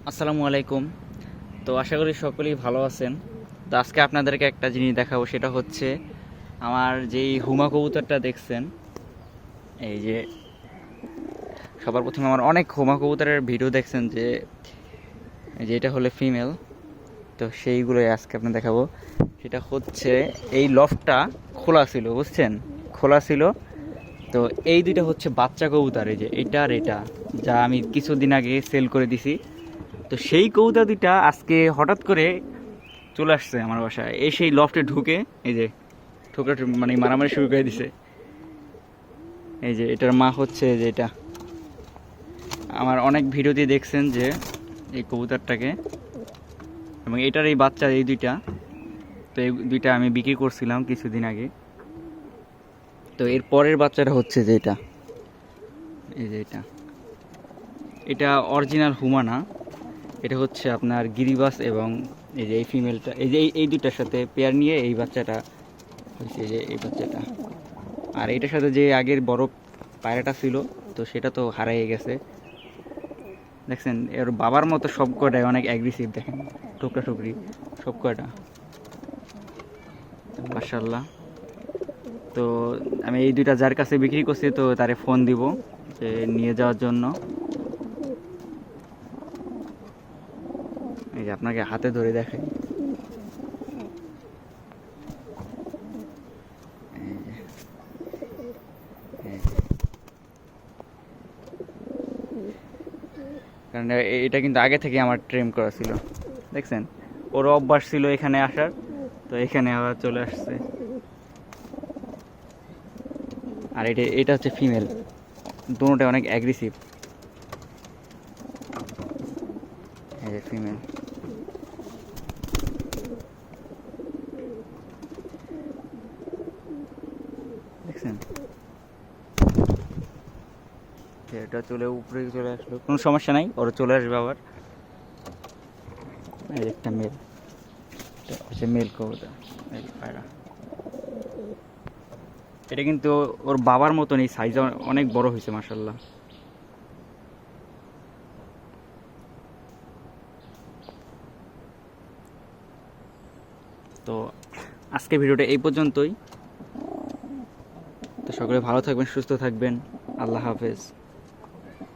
আসসালামু আলাইকুম। তো আশা করি সকলেই ভালো আছেন। তো আজকে আপনাদেরকে একটা জিনিস দেখাবো, সেটা হচ্ছে আমার যেই হুমা কবুতরটা দেখছেন। এই যে সবার প্রথমে আমার অনেক হুমা কবুতরের ভিডিও দেখছেন যে এই যে এটা হলো ফিমেল। তো সেইগুলোই আজকে আপনার দেখাবো। সেটা হচ্ছে এই লফটটা খোলা ছিল, বুঝছেন, খোলা ছিল। তো এই দুইটা হচ্ছে বাচ্চা কবুতর, এই যে এটা আর এটা, যা আমি কিছুদিন আগে সেল করে দিছি। তো সেই কবুতর দুইটা আজকে হঠাৎ করে চলে আসছে আমার বাসায়, এই সেই লফটে ঢুকে এই যে ঠোকরা মানে মারামারি শুরু করে দিছে। এই যে এটার মা হচ্ছে যে এটা, আমার অনেক ভিডিওতে দেখছেন যে এই কবুতরটাকে, এবং এটার এই বাচ্চা এই দুইটা। তো এই দুইটা আমি বিক্রি করছিলাম কিছুদিন আগে। তো এর পরের বাচ্চাটা হচ্ছে যে এটা, এই যে এটা, এটা অরিজিনাল হুমানা। এটা হচ্ছে আপনার গিরিবাস, এবং এই যে এই ফিমেলটা, এই যে এই দুইটার সাথে পেয়ার নিয়ে এই বাচ্চাটা হয়েছে, যে এই বাচ্চাটা। আর এটার সাথে যে আগের বড় পায়রাটা ছিল, তো সেটা তো হারিয়ে গেছে। দেখছেন এর বাবার মতো সব কটাই অনেক অ্যাগ্রেসিভ, দেখেন টুকরা টুকরি সব কয়টা, মাশাআল্লাহ। তো আমি এই দুইটা যার কাছে বিক্রি করছি, তো তারে ফোন দিব যে নিয়ে যাওয়ার জন্য। এই যে আপনাকে হাতে ধরে দেখাই, কারণ এটা কিন্তু আগে থেকে আমার ট্রেন করা ছিল। দেখছেন ওর অভ্যাস ছিল এখানে আসার, তো এখানে আবার চলে আসছে। আর এটা এটা হচ্ছে ফিমেল, দুটোটাই অনেক অ্যাগ্রেসিভ। এই যে ফিমেল, দেখছেন এটা চলে উপরে চলে আসলো, কোনো সমস্যা নাই, ওরা চলে আসবে আবার। এই একটা মেল, এটা হচ্ছে মেল কবুতর, এই পায়রা। এটা কিন্তু ওর বাবার মতন, এই সাইজ অনেক বড় হয়েছে মাশাল্লাহ। তো আজকে ভিডিওটা এই পর্যন্তই। তো সকলে ভালো থাকবেন, সুস্থ থাকবেন। আল্লাহ হাফেজ।